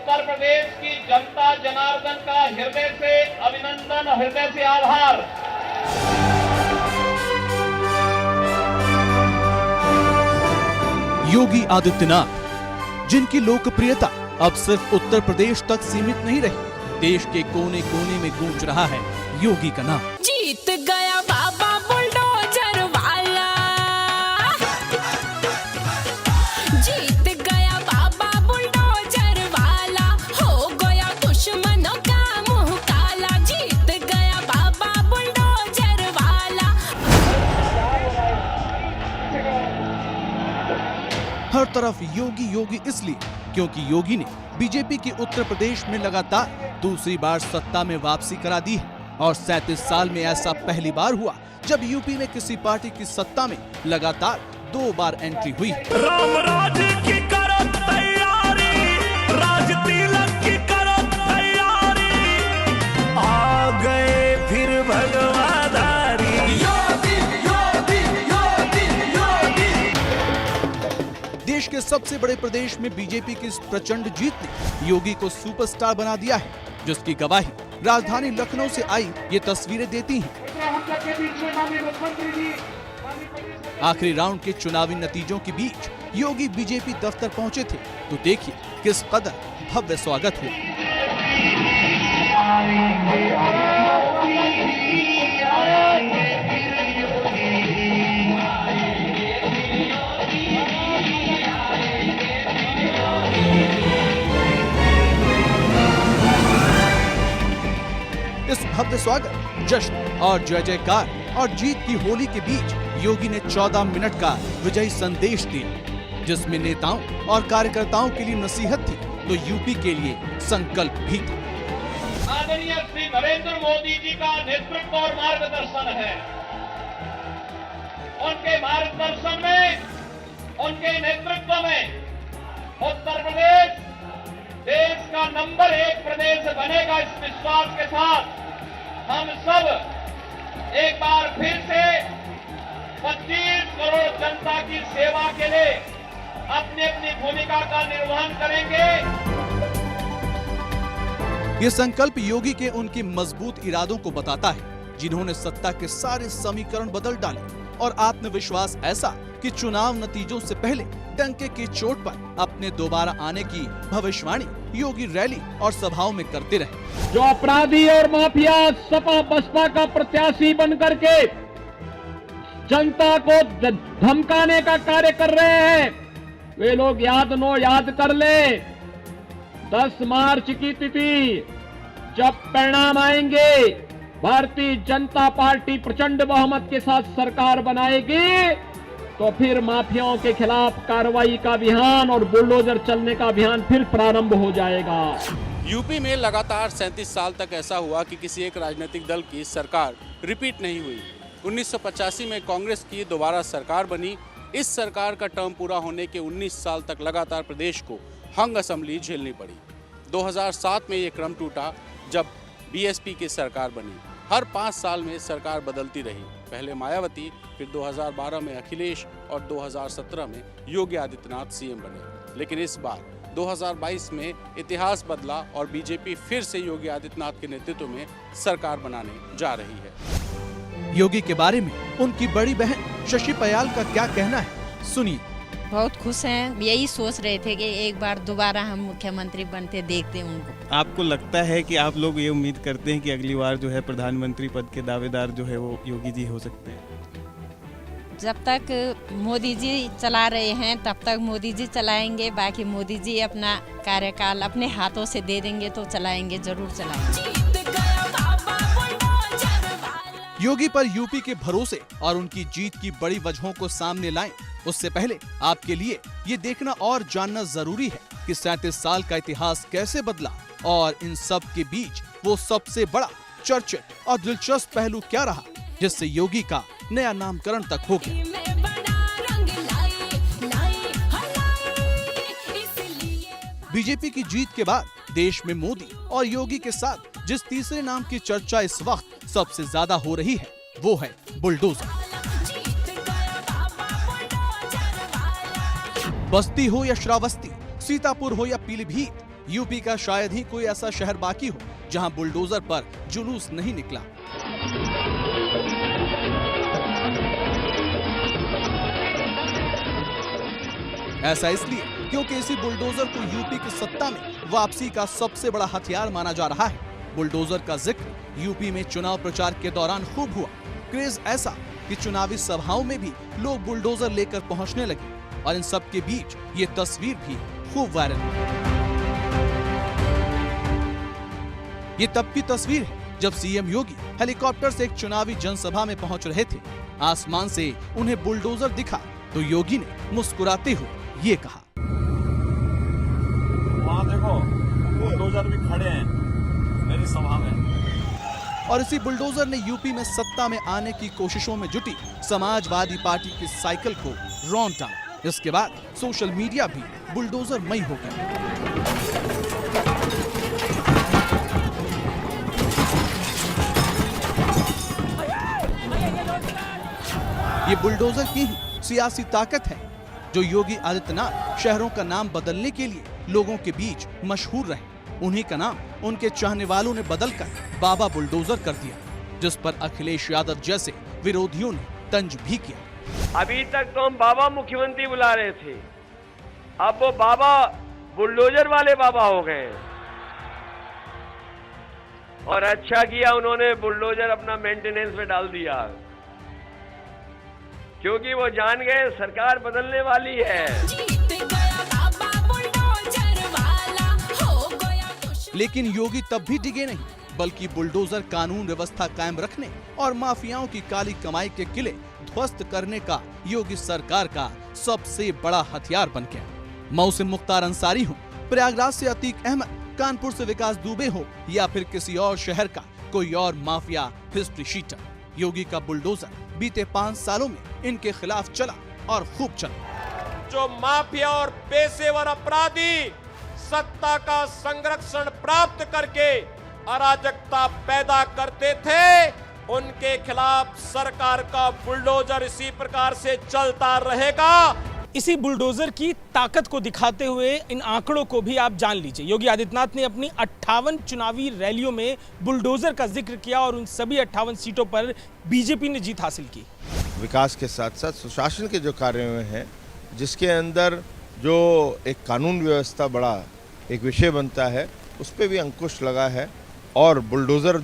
उत्तर प्रदेश की जनता जनार्दन का हृदय से अभिनंदन, हृदय से आभार। योगी आदित्यनाथ, जिनकी लोकप्रियता अब सिर्फ उत्तर प्रदेश तक सीमित नहीं रही, देश के कोने कोने में गूंज रहा है योगी का नाम। जीत गया बाबा बुलडोजर वाला, जीत गया बाबा बुलडोजर वाला, हो गया दुश्मनों का मुंह काला, जीत गया बाबा बुलडोजर वाला। हर तरफ योगी योगी इसलिए क्योंकि योगी ने बीजेपी की उत्तर प्रदेश में लगातार दूसरी बार सत्ता में वापसी करा दी है और 37 साल में ऐसा पहली बार हुआ जब यूपी में किसी पार्टी की सत्ता में लगातार 2 बार एंट्री हुई। राम राज की करो तैयारी, राज तिलक की करो तैयारी, आ गए फिर भगवाधारी। योगी योगी योगी योगी। देश के सबसे बड़े प्रदेश में बीजेपी की इस प्रचंड जीत ने योगी को सुपरस्टार बना दिया है, जिसकी गवाही राजधानी लखनऊ से आई ये तस्वीरें देती हैं। आखिरी राउंड के चुनावी नतीजों के बीच योगी बीजेपी दफ्तर पहुंचे थे, तो देखिए किस कदर भव्य स्वागत हुआ। इस भव्य स्वागत, जश्न और जय जयकार और जीत की होली के बीच योगी ने 14 मिनट का विजयी संदेश दिया, जिसमें नेताओं और कार्यकर्ताओं के लिए नसीहत थी तो यूपी के लिए संकल्प भी था। आदरणीय श्री नरेंद्र मोदी जी का नेतृत्व और मार्गदर्शन है। उनके मार्गदर्शन में, उनके नेतृत्व में उत्तर प्रदेश देश का नंबर 1 प्रदेश बनेगा। इस विश्वास के साथ हम सब एक बार फिर से 25 करोड़ जनता की सेवा के लिए अपनी अपनी भूमिका का निर्वहन करेंगे। ये संकल्प योगी के उनके मजबूत इरादों को बताता है, जिन्होंने सत्ता के सारे समीकरण बदल डाले और आत्मविश्वास ऐसा कि चुनाव नतीजों से पहले डंके की चोट पर अपने दोबारा आने की भविष्यवाणी योगी रैली और सभाओं में करते रहे। जो अपराधी और माफिया सपा बसपा का प्रत्याशी बनकर के जनता को धमकाने का कार्य कर रहे हैं, वे लोग याद कर ले 10 मार्च की तिथि जब परिणाम आएंगे, भारतीय जनता पार्टी प्रचंड बहुमत के साथ सरकार बनाएगी, तो फिर माफियाओं के खिलाफ कार्रवाई का अभियान और बुलडोजर चलने का अभियान फिर प्रारंभ हो जाएगा। यूपी में लगातार 37 साल तक ऐसा हुआ कि किसी एक राजनीतिक दल की सरकार रिपीट नहीं हुई। 1985 में कांग्रेस की दोबारा सरकार बनी। इस सरकार का टर्म पूरा होने के 19 साल तक लगातार प्रदेश को हंग असेंबली झेलनी पड़ी। 2007 में ये क्रम टूटा जब बीएसपी की सरकार बनी। हर 5 साल में सरकार बदलती रही, पहले मायावती, फिर 2012 में अखिलेश और 2017 में योगी आदित्यनाथ सीएम बने। लेकिन इस बार 2022 में इतिहास बदला और बीजेपी फिर से योगी आदित्यनाथ के नेतृत्व में सरकार बनाने जा रही है। योगी के बारे में उनकी बड़ी बहन शशि पयाल का क्या कहना है, सुनिए। बहुत खुश हैं, यही सोच रहे थे कि एक बार दोबारा हम मुख्यमंत्री बनते देखते उनको। आपको लगता है कि आप लोग ये उम्मीद करते हैं कि अगली बार जो है प्रधानमंत्री पद के दावेदार जो है वो योगी जी हो सकते हैं? जब तक मोदी जी चला रहे हैं तब तक मोदी जी चलाएंगे, बाकी मोदी जी अपना कार्यकाल अपने हाथों से दे देंगे तो चलाएंगे, जरूर चलाएंगे। योगी पर यूपी के भरोसे और उनकी जीत की बड़ी वजहों को सामने लाएं, उससे पहले आपके लिए ये देखना और जानना जरूरी है कि 37 साल का इतिहास कैसे बदला और इन सब के बीच वो सबसे बड़ा चर्चित और दिलचस्प पहलू क्या रहा जिससे योगी का नया नामकरण तक हो गया। बीजेपी की जीत के बाद देश में मोदी और योगी के साथ जिस तीसरे नाम की चर्चा इस वक्त सबसे ज्यादा हो रही है वो है बुलडोजर। बस्ती हो या श्रावस्ती, सीतापुर हो या पीलीभीत, यूपी का शायद ही कोई ऐसा शहर बाकी हो जहां बुलडोजर पर जुलूस नहीं निकला। ऐसा इसलिए क्योंकि इसी बुलडोजर को यूपी की सत्ता में वापसी का सबसे बड़ा हथियार माना जा रहा है। बुलडोजर का जिक्र यूपी में चुनाव प्रचार के दौरान खूब हुआ। क्रेज ऐसा कि चुनावी सभाओं में भी लोग बुलडोजर लेकर पहुंचने लगे और इन सब के बीच ये तस्वीर भी खूब वायरल हुई। ये तब की तस्वीर है जब सीएम योगी हेलीकॉप्टर से एक चुनावी जनसभा में पहुंच रहे थे। आसमान से उन्हें बुलडोजर दिखा तो योगी ने मुस्कुराते हुए ये कहा, वहाँ देखो बुलडोजर भी खड़े हैं मेरी सभा में। और इसी बुलडोजर ने यूपी में सत्ता में आने की कोशिशों में जुटी समाजवादी पार्टी की साइकिल को रौंद डाला। इसके बाद सोशल मीडिया भी बुलडोजर मई हो गया। ये बुलडोजर की ही सियासी ताकत है जो योगी आदित्यनाथ शहरों का नाम बदलने के लिए लोगों के बीच मशहूर रहे। उन्हीं का नाम उनके चाहने वालों ने बदलकर बाबा बुलडोजर कर दिया, जिस पर अखिलेश यादव जैसे विरोधियों ने तंज भी किया। अभी तक तो हम बाबा मुख्यमंत्री बुला रहे थे, अब वो बाबा बुलडोजर वाले बाबा हो गए। और अच्छा किया उन्होंने बुलडोजर अपना मेंटेनेंस में डाल दिया, क्योंकि वो जान गए सरकार बदलने वाली है। जीत गया बाबा बुलडोजर वाला, हो गया दुश्मन। लेकिन योगी तब भी डिगे नहीं, बल्कि बुलडोजर कानून व्यवस्था कायम रखने और माफियाओं की काली कमाई के किले ध्वस्त करने का योगी सरकार का सबसे बड़ा हथियार बन गया। मऊ से मुख्तार अंसारी हो, प्रयागराज से अतीक अहमद, कानपुर से विकास दुबे हो या फिर किसी और शहर का कोई और माफिया हिस्ट्री शीटर, योगी का बुलडोजर बीते 5 सालों में इनके खिलाफ चला और खूब चला। जो माफिया और पेशेवर अपराधी सत्ता का संरक्षण प्राप्त करके अराजकता पैदा करते थे, उनके खिलाफ सरकार का बुलडोजर इसी प्रकार से चलता रहेगा। इसी बुलडोजर की ताकत को दिखाते हुए इन आंकड़ों को भी आप जान लीजिए। योगी आदित्यनाथ ने अपनी 58 चुनावी रैलियों में बुलडोजर का जिक्र किया और उन सभी 58 सीटों पर बीजेपी ने जीत हासिल की। विकास के साथ साथ सुशासन के जो कार्य हैं, जिसके अंदर जो एक कानून व्यवस्था बड़ा एक विषय बनता है, उस पर भी अंकुश लगा है। और बुलडोजर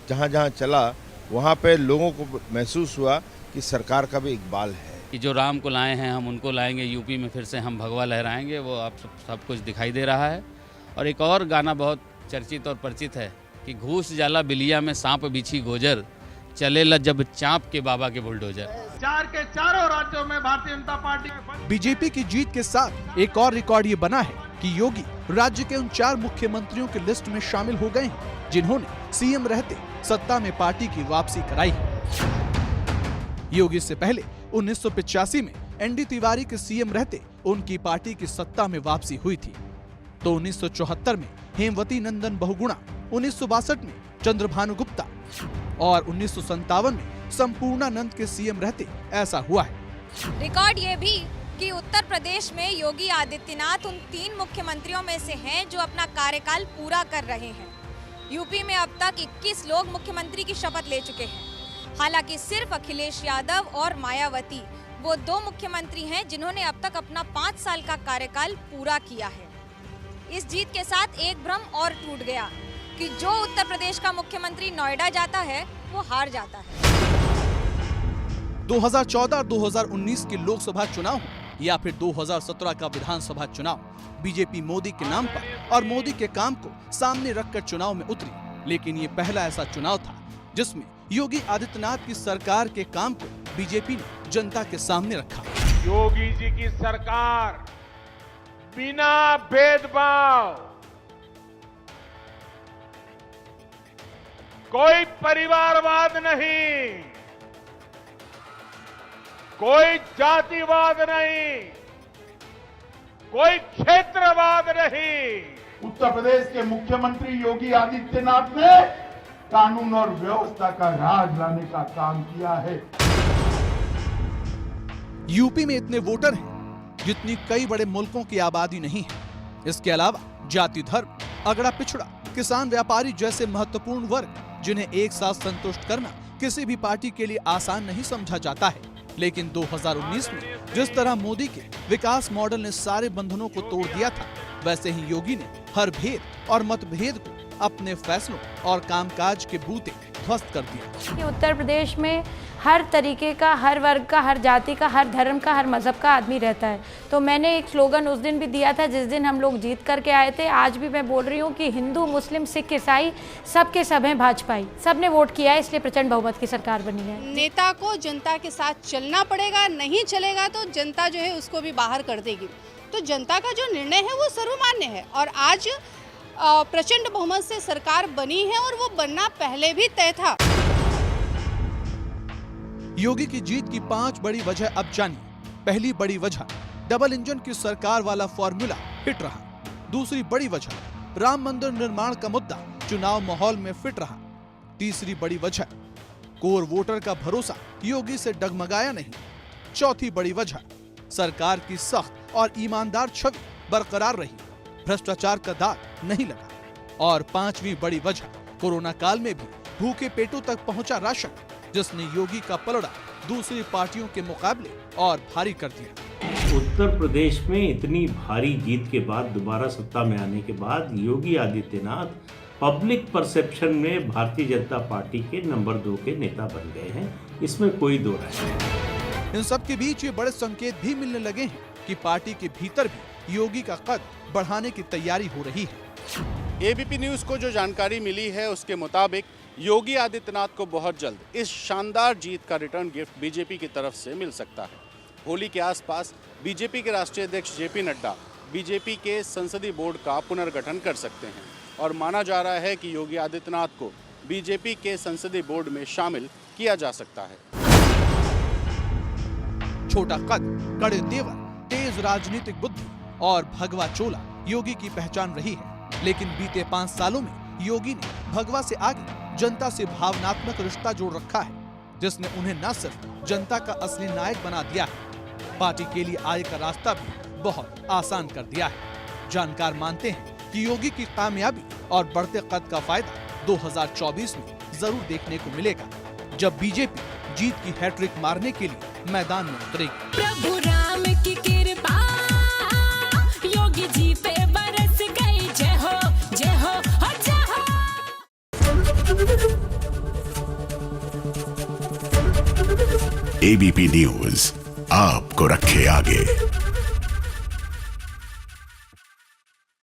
जहाँ जहाँ चला वहाँ पे लोगों को महसूस हुआ कि सरकार का भी इकबाल है। कि जो राम को लाए हैं हम उनको लाएंगे, यूपी में फिर से हम भगवा लहराएंगे, वो आप सब कुछ दिखाई दे रहा है। और एक और गाना बहुत चर्चित और परिचित है कि घूस जाला बिलिया में सांप बिछी गोजर, चले ला जब चाँप के बाबा के बुलडोजर। चार के चारों राज्यों में भारतीय जनता पार्टी बीजेपी की जीत के साथ एक और रिकॉर्ड ये बना है कि योगी राज्य के उन 4 मुख्यमंत्रियों की लिस्ट में शामिल हो गए हैं जिन्होंने सीएम रहते सत्ता में पार्टी की वापसी कराई है। योगी से पहले 1985 में एनडी तिवारी के सीएम रहते उनकी पार्टी की सत्ता में वापसी हुई थी। तो 1974 में हेमवती नंदन बहुगुणा, 1962 में चंद्रभानु गुप्ता और 1957 में संपूर्णानंद के सीएम रहते ऐसा हुआ है। रिकॉर्ड ये भी कि उत्तर प्रदेश में योगी आदित्यनाथ उन 3 मुख्यमंत्रियों में से हैं जो अपना कार्यकाल पूरा कर रहे हैं। यूपी में अब तक 21 लोग मुख्यमंत्री की शपथ ले चुके हैं। हालांकि सिर्फ अखिलेश यादव और मायावती वो 2 मुख्यमंत्री हैं जिन्होंने अब तक अपना 5 साल का कार्यकाल पूरा किया है। इस जीत के साथ एक भ्रम और टूट गया कि जो उत्तर प्रदेश का मुख्यमंत्री नोएडा जाता है वो हार जाता है। 2014-2019 के लोकसभा चुनाव या फिर 2017 का विधानसभा चुनाव, बीजेपी मोदी के नाम पर और मोदी के काम को सामने रखकर चुनाव में उतरी। लेकिन ये पहला ऐसा चुनाव था जिसमें योगी आदित्यनाथ की सरकार के काम को बीजेपी ने जनता के सामने रखा। योगी जी की सरकार बिना भेदभाव, कोई परिवारवाद नहीं, कोई जातिवाद नहीं, कोई क्षेत्रवाद नहीं। उत्तर प्रदेश के मुख्यमंत्री योगी आदित्यनाथ ने कानून और व्यवस्था का राज लाने का काम किया है। यूपी में इतने वोटर हैं जितनी कई बड़े मुल्कों की आबादी नहीं है। इसके अलावा जाति धर्म, अगड़ा पिछड़ा, किसान व्यापारी जैसे महत्वपूर्ण वर्ग जिन्हें एक साथ संतुष्ट करना किसी भी पार्टी के लिए आसान नहीं समझा जाता है। लेकिन 2019 में जिस तरह मोदी के विकास मॉडल ने सारे बंधनों को तोड़ दिया था, वैसे ही योगी ने हर भेद और मतभेद को अपने फैसलों और कामकाज के बूते ध्वस्त कर दिया। उत्तर प्रदेश में हर तरीके का, हर वर्ग का, हर जाति का, हर धर्म का, हर मजहब का आदमी रहता है। तो मैंने एक स्लोगन उस दिन भी दिया था जिस दिन हम लोग जीत करके आए थे। आज भी मैं बोल रही हूँ कि हिंदू, मुस्लिम, सिख, ईसाई सबके सब हैं भाजपाई। सबने वोट किया है, इसलिए प्रचंड बहुमत की सरकार बनी है। नेता को जनता के साथ चलना पड़ेगा, नहीं चलेगा तो जनता जो है उसको भी बाहर कर देगी। तो जनता का जो निर्णय है वो सर्वमान्य है और आज प्रचंड बहुमत से सरकार बनी है और वो बनना पहले भी तय था। योगी की जीत की 5 बड़ी वजह अब जानिए। पहली बड़ी वजह, डबल इंजन की सरकार वाला फॉर्मूला हिट रहा। दूसरी बड़ी वजह, राम मंदिर निर्माण का मुद्दा चुनाव माहौल में फिट रहा। तीसरी बड़ी वजह, कोर वोटर का भरोसा योगी से डगमगाया नहीं। चौथी बड़ी वजह, सरकार की सख्त और ईमानदार छवि बरकरार रही, भ्रष्टाचार का दाग नहीं लगा। और 5वीं बड़ी वजह, कोरोना काल में भी भूखे पेटों तक पहुंचा राशन, जिसने योगी का पलड़ा दूसरी पार्टियों के मुकाबले और भारी कर दिया। उत्तर प्रदेश में इतनी भारी जीत के बाद, दोबारा सत्ता में आने के बाद योगी आदित्यनाथ पब्लिक परसेप्शन में भारतीय जनता पार्टी के नंबर 2 के नेता बन गए हैं, इसमें कोई दो राय नहीं। इन सब के बीच ये बड़े संकेत भी मिलने लगे हैं कि पार्टी के भीतर भी योगी का कद बढ़ाने की तैयारी हो रही है। एबीपी न्यूज को जो जानकारी मिली है उसके मुताबिक योगी आदित्यनाथ को बहुत जल्द इस शानदार जीत का रिटर्न गिफ्ट बीजेपी की तरफ से मिल सकता है। होली के आसपास बीजेपी के राष्ट्रीय अध्यक्ष जेपी नड्डा बीजेपी के संसदीय बोर्ड का पुनर्गठन कर सकते हैं और माना जा रहा है कि योगी आदित्यनाथ को बीजेपी के संसदीय बोर्ड में शामिल किया जा सकता है। छोटा कद, कड़े तेवर, तेज राजनीतिक बुद्धि और भगवा चोला योगी की पहचान रही है। लेकिन बीते 5 सालों में योगी ने भगवा से आगे जनता से भावनात्मक रिश्ता जोड़ रखा है, जिसने उन्हें न सिर्फ जनता का असली नायक बना दिया है, पार्टी के लिए आय का रास्ता भी बहुत आसान कर दिया है। जानकार मानते हैं कि योगी की कामयाबी और बढ़ते कद का फायदा 2024 में जरूर देखने को मिलेगा, जब बीजेपी जीत की हैट्रिक मारने के लिए मैदान में उतरेगी। प्रभु राम की कृपा योगी जी पे बरस गई। जय हो, जय हो, जय हो। एबीपी न्यूज आपको रखे आगे।